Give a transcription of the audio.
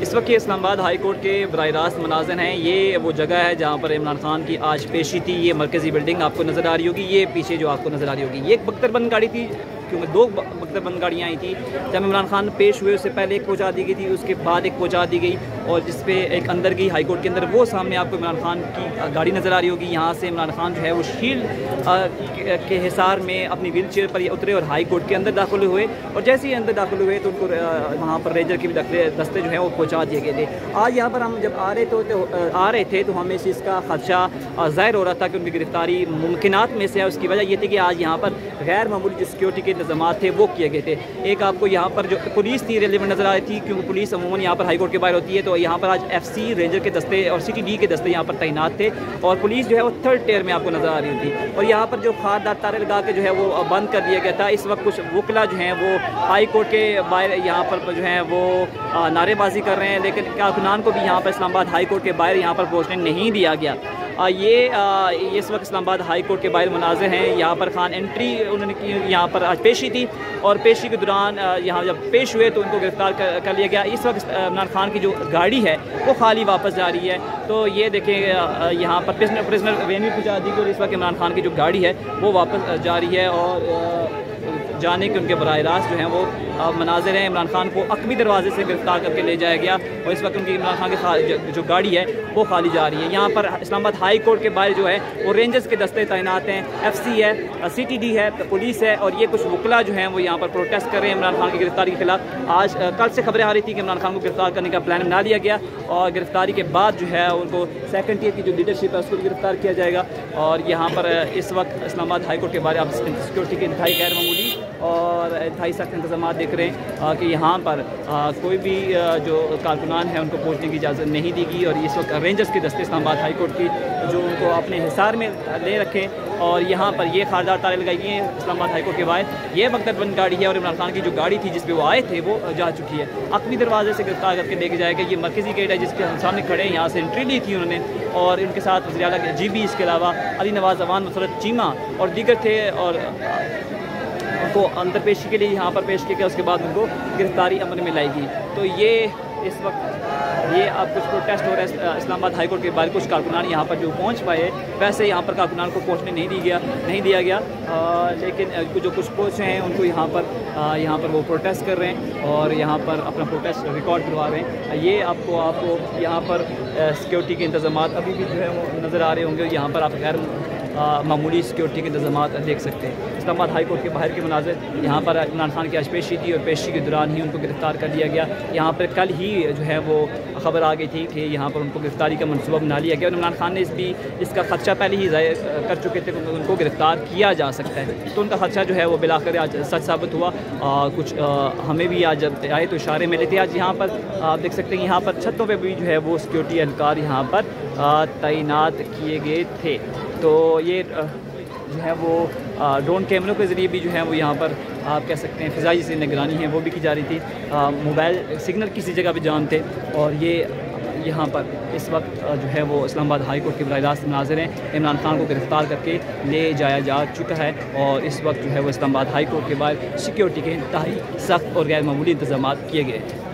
اس وقت یہ اسلام آباد ہائی کورٹ کے براہ راست مناظر ہیں. یہ وہ جگہ ہے جہاں پر عمران خان کی آج پیشی تھی. یہ مرکزی بلڈنگ آپ کو نظر آ رہی ہوگی. یہ پیچھے جو آپ کو نظر آ رہی ہوگی یہ ایک بختر بند گاڑی تھی, کیونکہ 2 بختر بند گاڑیاں آئی تھیں. جب عمران خان پیش ہوئے اس سے پہلے ایک پہنچا دی گئی تھی, اس کے بعد ایک پہنچا دی گئی, اور جس پہ ایک اندر گئی ہائی کورٹ کے اندر. وہ سامنے آپ کو عمران خان کی گاڑی نظر آ رہی ہوگی. یہاں سے عمران خان جو ہے وہ شیلڈ کے حصار میں اپنی ویل چیئر پر اترے اور ہائی کورٹ کے اندر داخل ہوئے. اور جیسے ہی اندر داخل ہوئے تو ان کو وہاں پر رینجر کے بھی دستے جو ہیں وہ پہنچا دیے گئے تھے. آج یہاں پر ہم جب آ رہے تھے تو ہمیں اس چیز کا خدشہ ظاہر ہو رہا تھا کہ ان کی گرفتاری ممکنات میں سے ہے. اس کی وجہ یہ تھی کہ آج یہاں پر غیر معمولی جو سیکورٹی کے انتظامات تھے وہ کیے گئے تھے. ایک آپ کو یہاں پر جو پولیس تھی ریلیونٹ نظر آئی تھی, کیونکہ پولیس عموماً یہاں پر ہائی کورٹ کے باہر ہوتی ہے. تو یہاں پر آج FCC رینجر کے دستے اور CTD کے دستے یہاں پر تعینات تھے, اور پولیس جو ہے وہ 3rd ٹیئر میں آپ کو نظر آ رہی تھی. اور یہاں پر جو خاردار تارے لگا کے جو ہے وہ بند کر دیا گیا تھا. اس وقت کچھ وکلا جو ہیں وہ ہائی کورٹ کے باہر یہاں پر جو ہیں وہ نعرے بازی کر رہے ہیں, لیکن کارکنان کو بھی یہاں پر اسلام آباد ہائی کورٹ کے باہر یہاں پر پہنچنے نہیں دیا گیا. یہ اس وقت اسلام آباد ہائی کورٹ کے باہر مناظر ہیں. یہاں پر خان انٹری انہوں نے کی, یہاں پر آج پیشی تھی, اور پیشی کے دوران یہاں جب پیش ہوئے تو ان کو گرفتار کر لیا گیا. اس وقت عمران خان کی جو گاڑی ہے وہ خالی واپس جا رہی ہے. تو یہ دیکھیں یہاں پر پرزنر وین بھی پہنچا دی گئی, اور اس وقت عمران خان کی جو گاڑی ہے وہ واپس جا رہی ہے, اور جانے کے ان کے براہ راست جو ہیں وہ مناظر ہیں. عمران خان کو عقبی دروازے سے گرفتار کر کے لے جایا گیا, اور اس وقت ان کی عمران خان کی جو گاڑی ہے وہ خالی جا رہی ہے. یہاں پر اسلام آباد ہائی کورٹ کے باہر جو ہے وہ رینجرز کے دستے تعینات ہیں, FCC ہے, CTD ہے, پولیس ہے, اور یہ کچھ وکلا جو ہیں وہ یہاں پر پروٹیسٹ کر رہے ہیں عمران خان کی گرفتاری کے خلاف. آج کل سے خبریں آ رہی تھی کہ عمران خان کو گرفتار کرنے کا پلان بنا لیا گیا, اور گرفتاری کے بعد جو ہے ان کو 2nd ٹیئر کی جو لیڈرشپ ہے اس کو بھی گرفتار کیا جائے گا. اور یہاں پر اس وقت اسلام آباد ہائی کورٹ کے باہر آپ سیکورٹی کے انتہائی غیر معمولی اور انتہائی سخت انتظامات دیکھ رہے ہیں کہ یہاں پر کوئی بھی جو کارکنان ہیں ان کو پہنچنے کی اجازت نہیں دی گئی. اور اس وقت رینجرز کے دستے اسلام آباد ہائی کورٹ کی جو ان کو اپنے حصار میں لے رکھے, اور یہاں پر یہ خاردار تارے لگائی گئی ہیں اسلام آباد ہائی کورٹ کے باہر. یہ مقدر بند گاڑی ہے, اور عمران خان کی جو گاڑی تھی جس پہ وہ آئے تھے وہ جا چکی ہے. عقبی دروازے سے گرفتار کر کے لے کے جائے گا. یہ مرکزی گیٹ ہے جس کے ہم سامنے کھڑے ہیں, یہاں سے انٹری لی تھی انہوں نے, اور ان کے ساتھ وزیر اعلیٰ GB اس کے علاوہ علی نواز امان, مسرت چیمہ اور دیگر تھے, اور ان کو اندر پیشی کے لیے یہاں پر پیش کیا گیا. اس کے بعد ان کو گرفتاری عمل میں لائی گئی. تو یہ اس وقت یہ اب کچھ پروٹیسٹ ہو رہا ہے اسلام آباد ہائی کورٹ کے باہر. کچھ کارکنان یہاں پر جو پہنچ پائے, ویسے یہاں پر کارکنان کو پہنچنے نہیں دیا گیا, لیکن جو کچھ پہنچے ہیں ان کو یہاں پر وہ پروٹیسٹ کر رہے ہیں, اور یہاں پر اپنا پروٹیسٹ ریکارڈ کروا رہے ہیں. یہ آپ کو یہاں پر سیکورٹی کے انتظامات ابھی بھی جو ہے وہ نظر آ رہے ہوں گے. یہاں پر آپ غیر معمولی سیکورٹی کے انتظامات دیکھ سکتے ہیں. اسلام آباد ہائی کورٹ کے باہر کے مناظر. یہاں پر عمران خان کی آج پیشی تھی, اور پیشی کے دوران ہی ان کو گرفتار کر لیا گیا. یہاں پر کل ہی جو ہے وہ خبر آ گئی تھی کہ یہاں پر ان کو گرفتاری کا منصوبہ بنا لیا گیا, اور عمران خان نے اس کا خدشہ پہلے ہی ظاہر کر چکے تھے کہ ان کو گرفتار کیا جا سکتا ہے. تو ان کا خدشہ جو ہے وہ بالآخر آج سچ ثابت ہوا. کچھ ہمیں بھی آج جب آئے تو اشارے ملے تھے. آج یہاں پر آپ دیکھ سکتے ہیں یہاں پر چھتوں پہ بھی جو ہے وہ سیکورٹی اہلکار یہاں پر تعینات کیے گئے تھے. تو یہ جو ہے وہ ڈرون کیمروں کے ذریعے بھی جو ہے وہ یہاں پر آپ کہہ سکتے ہیں فضائی سے نگرانی ہے وہ بھی کی جا رہی تھی. موبائل سگنل کسی جگہ پہ جام تھے, اور یہ یہاں پر اس وقت جو ہے وہ اسلام آباد ہائی کورٹ کے براہ راست مناظر ہیں. عمران خان کو گرفتار کر کے لے جایا جا چکا ہے, اور اس وقت جو ہے وہ اسلام آباد ہائی کورٹ کے باہر سیکورٹی کے انتہائی سخت اور غیر معمولی انتظامات کیے گئے ہیں.